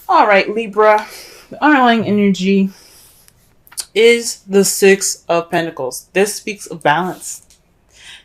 All right, Libra. The underlying energy is the Six of Pentacles. This speaks of balance.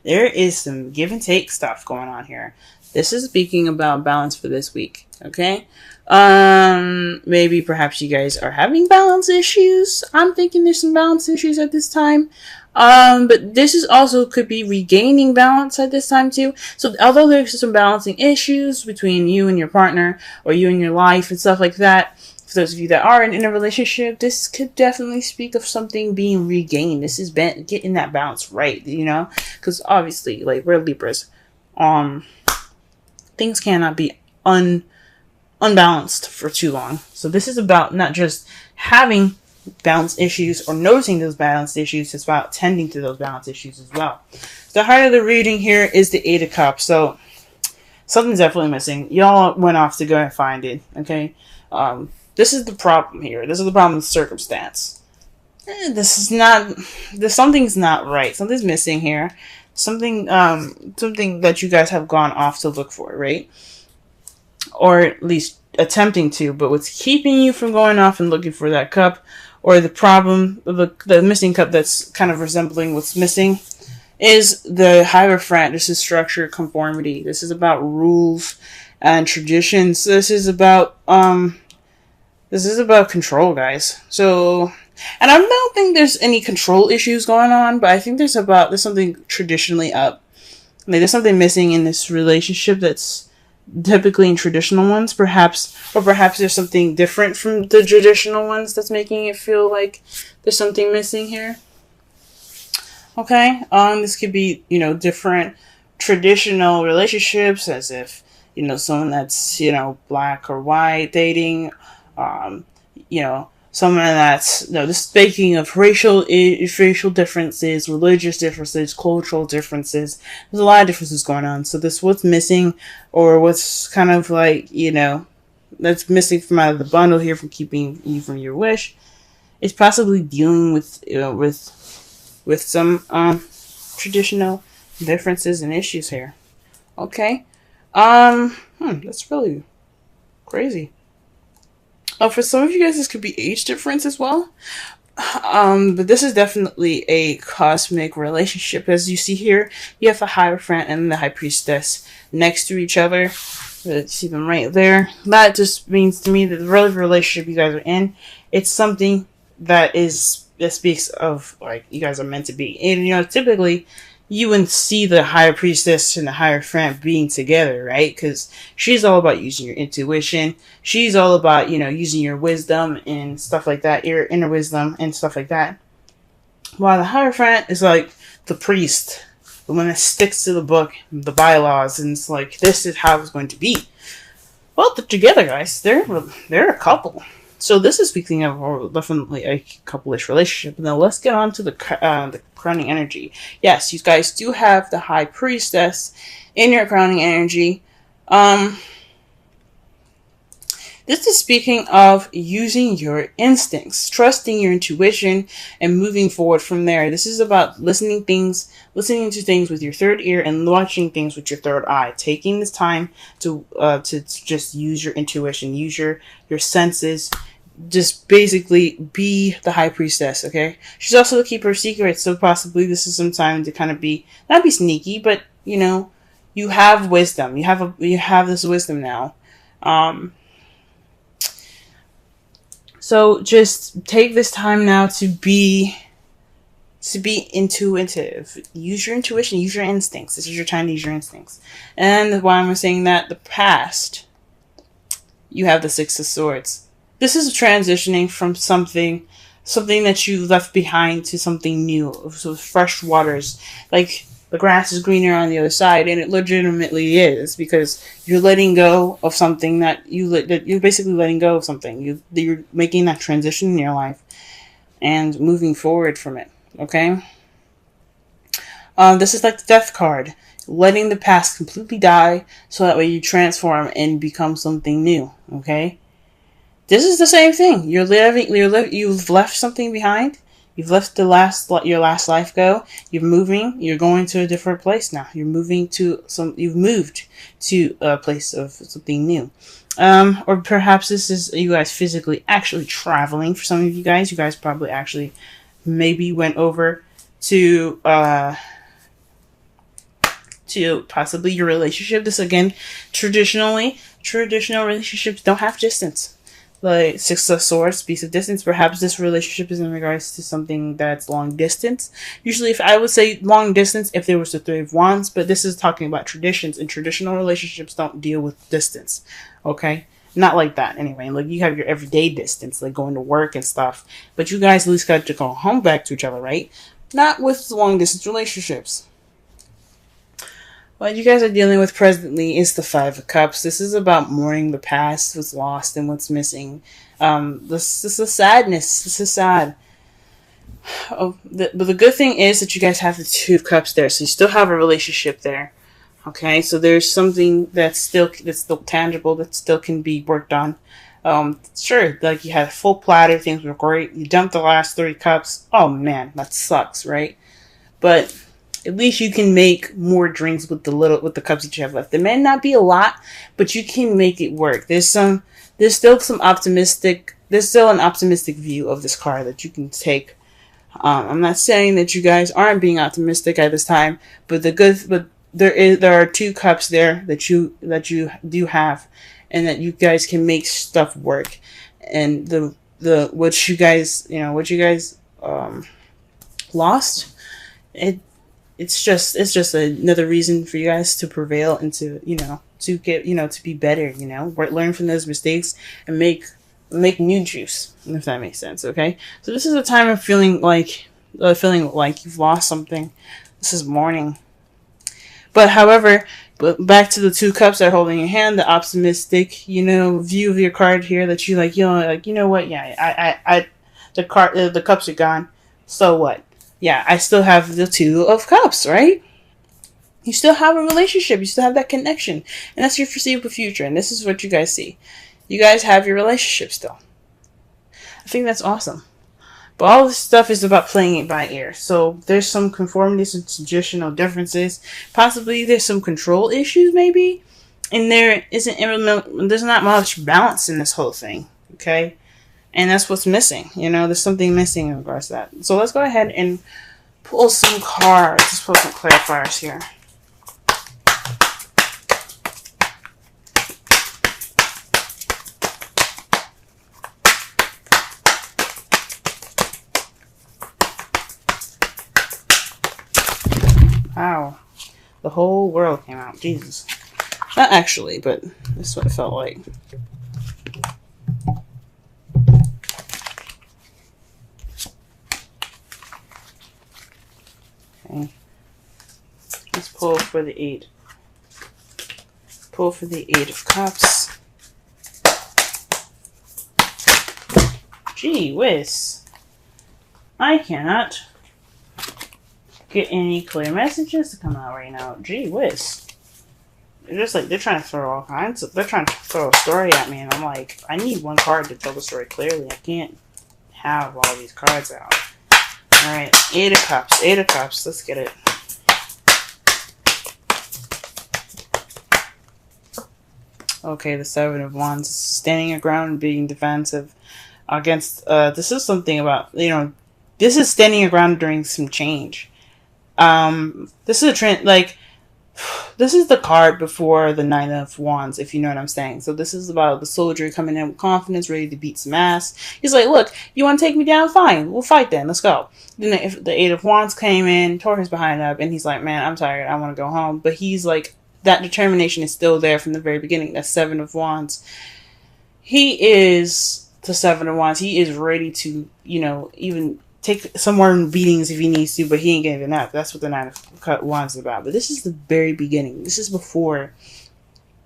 There is some give and take stuff going on here. This is speaking about balance for this week. Okay. Maybe perhaps you guys are having balance issues. I'm thinking there's some balance issues at this time. But this is also could be regaining balance at this time too. So although there's some balancing issues between you and your partner or you and your life and stuff like that, for those of you that are in a relationship, this could definitely speak of something being regained. This is getting that balance right, because obviously, like, we're Libras. Things cannot be unbalanced for too long. So this is about not just having balance issues or noticing those balance issues. It's about tending to those balance issues as well. The heart of the reading here is the Eight of Cups. So something's definitely missing. Y'all went off to go and find it. Okay. This is the problem here. This is the problem with circumstance. Something's not right. Something's missing here. Something that you guys have gone off to look for, right? Or at least attempting to, but what's keeping you from going off and looking for that cup, or the problem, the missing cup that's kind of resembling what's missing, is the Hierophant. This is structure, conformity. This is about rules and traditions. This is about control, guys. So, and I don't think there's any control issues going on, but I think there's something traditionally up. Like, there's something missing in this relationship that's typically in traditional ones, perhaps there's something different from the traditional ones that's making it feel like there's something missing here. Okay, this could be, different traditional relationships, as if, someone that's, black or white dating, someone that's, just speaking of racial differences, religious differences, cultural differences. There's a lot of differences going on. So this, what's missing, or what's kind of like, that's missing from out of the bundle here, from keeping you from your wish, is possibly dealing with, with some, traditional differences and issues here. Okay. That's really crazy. For some of you guys, this could be age difference as well. But this is definitely a cosmic relationship. As you see here, you have the Hierophant and the High Priestess next to each other. See them right there. That just means to me that the relationship you guys are in, it's something that speaks of, like, you guys are meant to be. And, typically, you wouldn't see the High Priestess and the Hierophant being together, right? Because she's all about using your intuition. She's all about, using your wisdom and stuff like that, your inner wisdom and stuff like that. While the Hierophant is like the priest, the one that sticks to the book, the bylaws, and it's like, this is how it's going to be. Well, they're together, guys. They're a couple. So this is speaking of definitely a couple-ish relationship. Now let's get on to the crowning energy. Yes, you guys do have the High Priestess in your crowning energy. This is speaking of using your instincts, trusting your intuition, and moving forward from there. This is about listening to things with your third ear and watching things with your third eye. Taking this time to just use your intuition, use your senses. Just basically be the High Priestess, okay? She's also the keeper of secrets, so possibly this is some time to kind of not be sneaky, but, you have wisdom. You have this wisdom now. So just take this time now to be intuitive. Use your intuition, use your instincts. This is your time to use your instincts. And why I'm saying that, the past, you have the Six of Swords. This is transitioning from something that you left behind to something new. So fresh waters. Like, the grass is greener on the other side, and it legitimately is, because you're letting go of something that you're basically letting go of something. You're making that transition in your life and moving forward from it. Okay? This is like the Death card. Letting the past completely die, so that way you transform and become something new. Okay? This is the same thing. You've left something behind. You've left your last life go. You're moving. You're going to a different place now. You've moved to a place of something new. Or perhaps this is you guys physically actually traveling. For some of you guys probably actually maybe went over to possibly your relationship. This again, traditional relationships don't have distance. Like Six of Swords, Beast of Distance. Perhaps this relationship is in regards to something that's long distance. Usually, if I would say long distance, if there was the Three of Wands, but this is talking about traditions, and traditional relationships don't deal with distance. Okay, not like that anyway. Like you have your everyday distance, like going to work and stuff. But you guys at least got to go home back to each other, right? Not with long distance relationships. What you guys are dealing with presently is the Five of Cups. This is about mourning the past, what's lost, and what's missing. This is sadness. This is sad. But the good thing is that you guys have the Two of Cups there, so you still have a relationship there. Okay, so there's something that's still tangible, that still can be worked on. Sure, like you had a full platter, things were great. You dumped the last 3 cups. Oh man, that sucks, right? But at least you can make more drinks with the cups that you have left. There may not be a lot, but you can make it work. There's still an optimistic view of this card that you can take. I'm not saying that you guys aren't being optimistic at this time, but there are 2 cups there that you do have, and that you guys can make stuff work. And what you guys lost, it's just another reason for you guys to prevail and to be better, learn from those mistakes and make new juice, if that makes sense. Okay, so this is a time of feeling like you've lost something. This is mourning. But back to the 2 cups that are holding your hand, the optimistic, view of your card here, that you what, yeah, the cups are gone. So what? Yeah, I still have the 2 of Cups, right? You still have a relationship. You still have that connection. And that's your foreseeable future. And this is what you guys see. You guys have your relationship still. I think that's awesome. But all this stuff is about playing it by ear. So there's some conformities and traditional differences. Possibly there's some control issues, maybe. And there's not much balance in this whole thing. Okay? And that's what's missing. There's something missing in regards to that. So let's go ahead and pull some cards. Let's pull some clarifiers here. Wow. The whole world came out. Jesus. Not actually, but that's what it felt like. Okay. Let's pull for the 8. Pull for the 8 of Cups. Gee whiz. I cannot get any clear messages to come out right now. Gee whiz. They're trying to throw all kinds of, they're trying to throw a story at me, and I'm like, I need one card to tell the story clearly. I can't have all these cards out. Alright, 8 of Cups. 8 of Cups. Let's get it. Okay, the 7 of Wands. Standing your ground and being defensive against, this is something about, this is standing your ground during some change. This is a trend, this is the card before the 9 of Wands, if you know what I'm saying. So this is about the soldier coming in with confidence, ready to beat some ass. He's like, look, you want to take me down? Fine. We'll fight then. Let's go. Then if the 8 of Wands came in, tore his behind up, and he's like, man, I'm tired. I want to go home. But he's like, that determination is still there from the very beginning. That 7 of Wands. He is the 7 of Wands. He is ready to, even take some more beatings if he needs to, but he ain't giving up. That's what the 9 of Wands is about. But this is the very beginning. This is before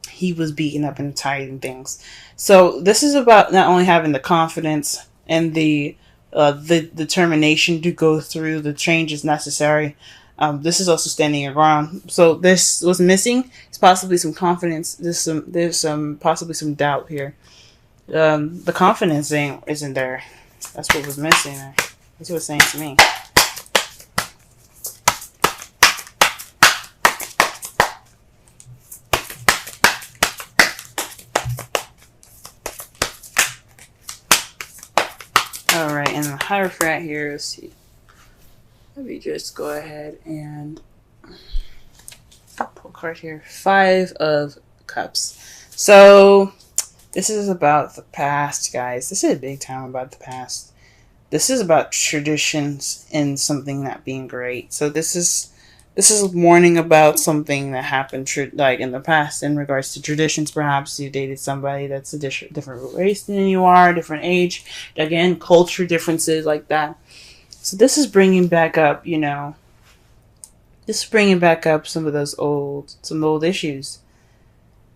he was beaten up and tired and things. So this is about not only having the confidence and the determination to go through the changes necessary. This is also standing your ground. So this was missing. It's possibly some confidence. There's possibly some doubt here. The confidence isn't there. That's what was missing there. That's what it's saying to me. Alright, and the Hierophant here, let's see. Let me just go ahead and pull a card here. 5 of Cups. So, this is about the past, guys. This is a big time about the past. This is about traditions and something not being great. So this is warning about something that happened like in the past in regards to traditions. Perhaps you dated somebody that's a different race than you are, different age. Again, culture differences like that. So this is bringing back up, you know, this is bringing back up some of those old issues.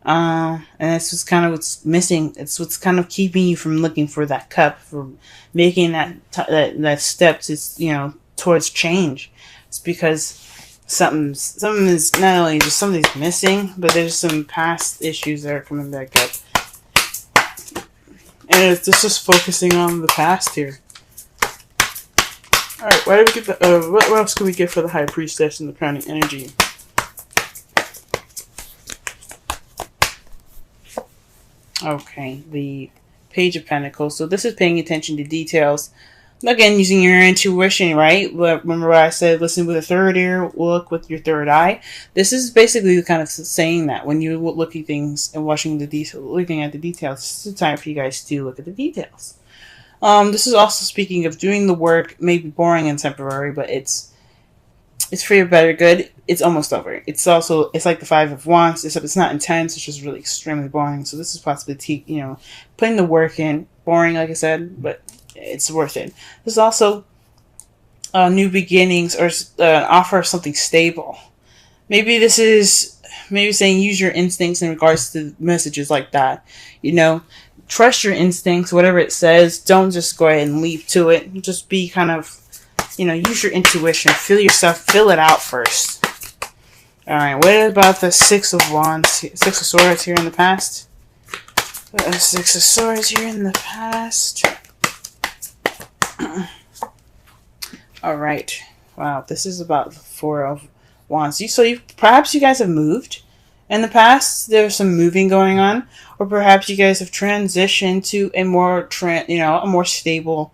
And that's just kind of what's missing. It's what's kind of keeping you from looking for that cup, from making that step to, you know, towards change. It's because something is not only just something's missing, but there's some past issues that are coming back up, and it's just focusing on the past here. All right, why did we get the? What else can we get for the High Priestess and the crowning energy? Okay, the Page of Pentacles. So this is paying attention to details. Again, using your intuition, right? Remember what I said, listen with a third ear, look with your third eye. This is basically kind of saying that when you look at things and watching the detail, looking at the details, this is the time for you guys to look at the details. This is also speaking of doing the work, maybe boring and temporary, but it's for your better good. It's almost over. It's like the Five of Wands, except it's not intense. It's just really extremely boring. So this is possibly, you know, putting the work in. Boring, like I said, but it's worth it. There's also new beginnings or an offer of something stable. Maybe this is saying use your instincts in regards to messages like that. You know, trust your instincts, whatever it says. Don't just go ahead and leap to it. Just be kind of, you know, use your intuition. Feel it out first. Alright, what about the Six of Wands? Six of Swords here in the past? Six of Swords here in the past. Alright. Wow, this is about the Four of Wands. Perhaps you guys have moved in the past. There's some moving going on. Or perhaps you guys have transitioned to a more a more stable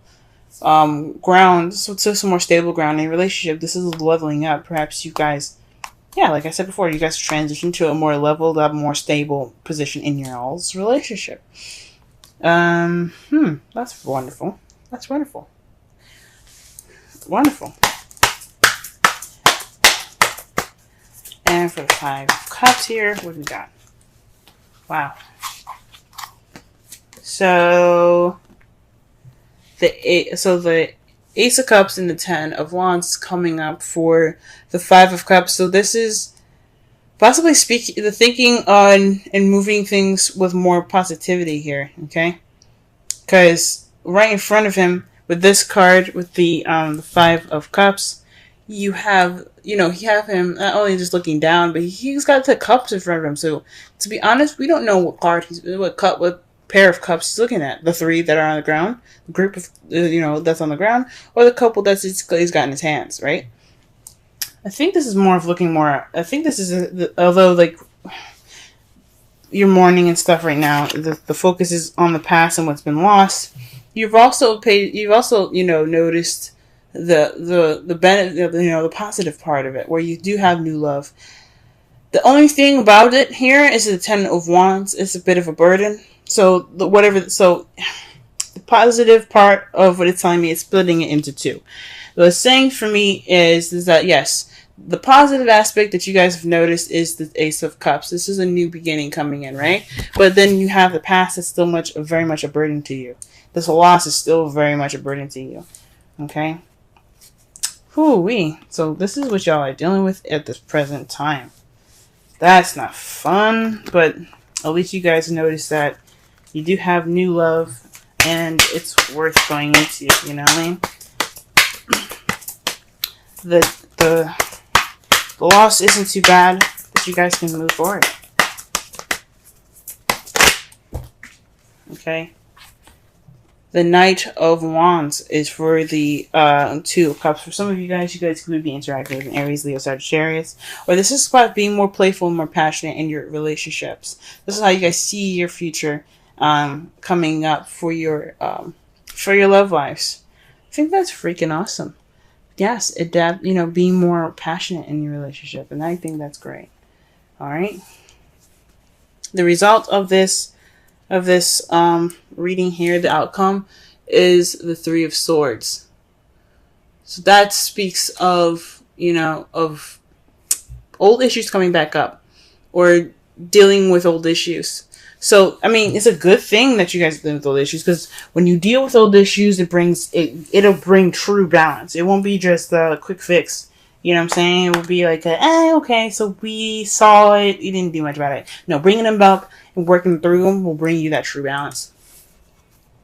ground. So some more stable ground in a relationship. This is leveling up. Perhaps you guys, yeah, like I said before, you guys transition to a more leveled up, more stable position in your all's relationship. That's wonderful. That's wonderful. Wonderful. And for the Five of Cups here, what do we got? Wow. So the Ace of Cups and the Ten of Wands coming up for the Five of Cups. So this is possibly the thinking on and moving things with more positivity here, okay? Because right in front of him with this card, with the Five of Cups, you have him not only just looking down, but he's got the cups in front of him. So to be honest, we don't know what pair of cups he's looking at. The three that are on the ground, the group of that's on the ground, or the couple he's got in his hands, right? I think this is more of looking more. I think this is although like you're mourning and stuff right now, the focus is on the past and what's been lost. You've also noticed the benefit, the positive part of it, where you do have new love. The only thing about it here is the Ten of Wands. It's a bit of a burden. So the positive part of what it's telling me is splitting it into two. What it's saying for me is that yes, the positive aspect that you guys have noticed is the Ace of Cups. This is a new beginning coming in, right? But then you have the past that's still very much a burden to you. This loss is still very much a burden to you. Okay? Whoo-wee. So this is what y'all are dealing with at this present time. That's not fun, but at least you guys notice that you do have new love and it's worth going into, you know what I mean? The loss isn't too bad, but you guys can move forward. Okay? The Knight of Wands is for the Two of Cups. For some of you guys could be interacting with an Aries, Leo, Sagittarius. Or this is about being more playful and more passionate in your relationships. This is how you guys see your future coming up for your for your love lives. I think that's freaking awesome. Yes, adapt, being more passionate in your relationship. And I think that's great. All right. The result of this reading here, the outcome, is the Three of Swords. So that speaks of, of old issues coming back up or dealing with old issues. So, I mean, it's a good thing that you guys deal with old issues, because when you deal with old issues, it'll bring true balance. It won't be just a quick fix. You know what I'm saying? It will be like okay, so we saw it, you didn't do much about it. No, bringing them up and working through them will bring you that true balance.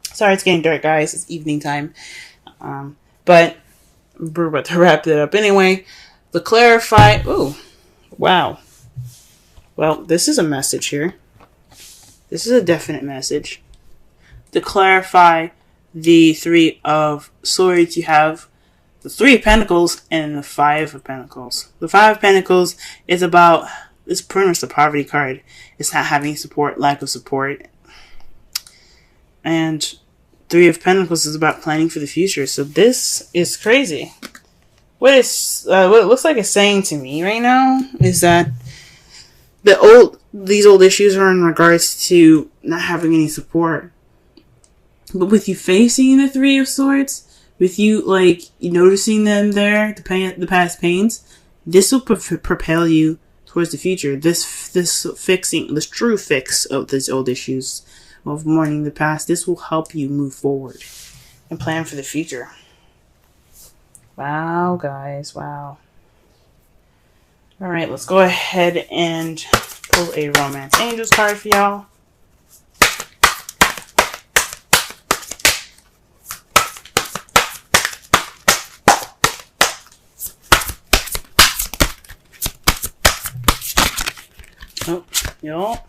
Sorry, it's getting dark, guys. It's evening time. But we're about to wrap it up anyway. To clarify, ooh, wow. Well, this is a message here. This is a definite message. To clarify the Three of Swords, you have the Three of Pentacles and the Five of Pentacles. The Five of Pentacles is pretty much the poverty card. It's not having support, lack of support. And Three of Pentacles is about planning for the future. So this is crazy. What it looks like it's saying to me right now is that these old issues are in regards to not having any support. But with you facing the Three of Swords, with you noticing them there, the past pains, this will propel you towards the future. This true fix of these old issues of mourning the past, this will help you move forward and plan for the future. Wow, guys, wow. All right, let's go ahead and pull a Romance Angels card for y'all. Oh, y'all.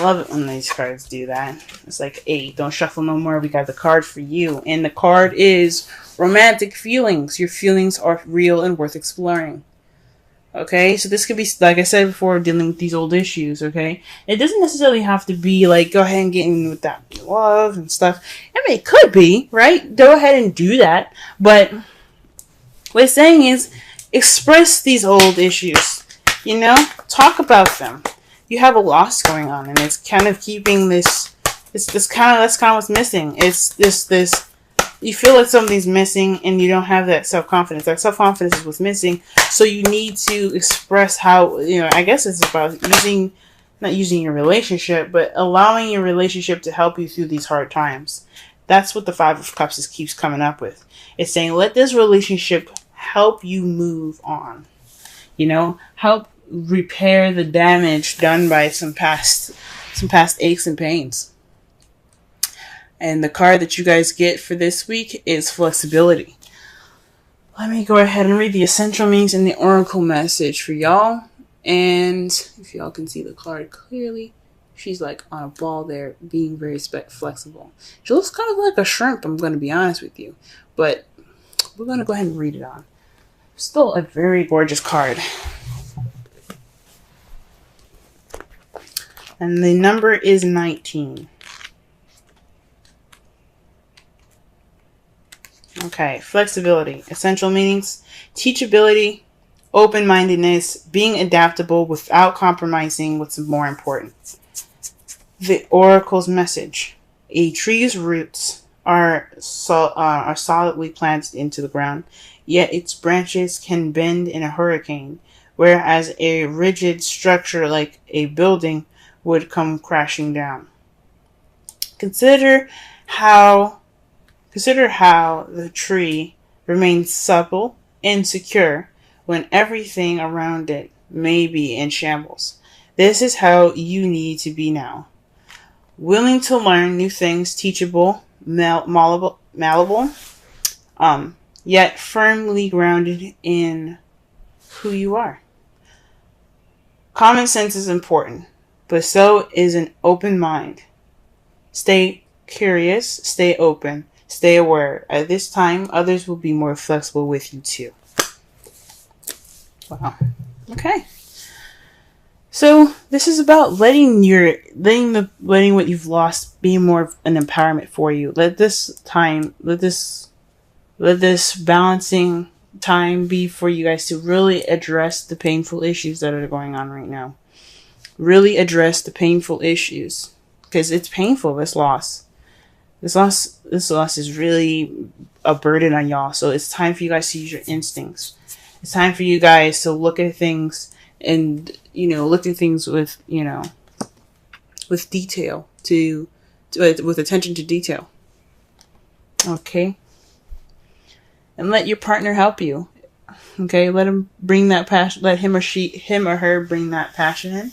Love it when these cards do that. It's like, hey, don't shuffle no more. We got the card for you. And the card is romantic feelings. Your feelings are real and worth exploring. Okay? So this could be, like I said before, dealing with these old issues, okay? It doesn't necessarily have to be like, go ahead and get in with that love and stuff. I mean, it could be, right? Go ahead and do that. But what it's saying is, express these old issues. Talk about them. You have a loss going on, and it's kind of keeping this. That's kind of what's missing. It's this. You feel like something's missing, and you don't have that self-confidence. That self-confidence is what's missing. So you need to express how. I guess it's about not using your relationship, but allowing your relationship to help you through these hard times. That's what the Five of Cups keeps coming up with. It's saying, let this relationship help you move on. Help repair the damage done by some past aches and pains. And the card that you guys get for this week is flexibility. Let me go ahead and read the essential meanings and the oracle message for y'all. And if y'all can see the card clearly, she's like on a ball there, being very flexible. She looks kind of like a shrimp, I'm going to be honest with you. But we're going to go ahead and read it on. Still a very gorgeous card. And the number is 19. Okay, flexibility. Essential meanings: teachability, open-mindedness, being adaptable without compromising what's more important. The oracle's message: a tree's roots are solidly planted into the ground, yet its branches can bend in a hurricane, whereas a rigid structure like a building would come crashing down. Consider how the tree remains supple and secure when everything around it may be in shambles. This is how you need to be now. Willing to learn new things, teachable, malleable, yet firmly grounded in who you are. Common sense is important, but so is an open mind. Stay curious, stay open, stay aware. At this time, others will be more flexible with you too. Wow. Okay. So this is about letting what you've lost be more of an empowerment for you. Let this balancing time be for you guys to really address the painful issues that are going on right now. Really address the painful issues, because it's painful. This loss is really a burden on y'all. So it's time for you guys to use your instincts. It's time for you guys to look at things and, look at things with, with detail, with attention to detail. Okay. And let your partner help you. Okay. Let him bring that passion, let him or her bring that passion in,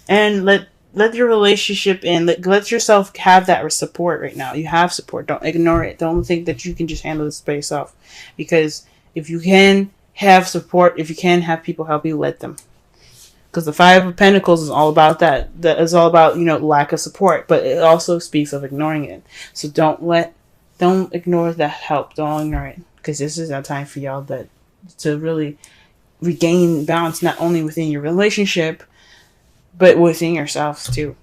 and let your relationship in. Let yourself have that support right now. You have support. Don't ignore it. Don't think that you can just handle this by yourself. Because if you can have support, if you can have people help you, let them. Because the Five of Pentacles is all about that. That is all about, lack of support. But it also speaks of ignoring it. So don't ignore that help. Don't ignore it. Because this is a time for y'all to really regain balance, not only within your relationship, but within yourselves too.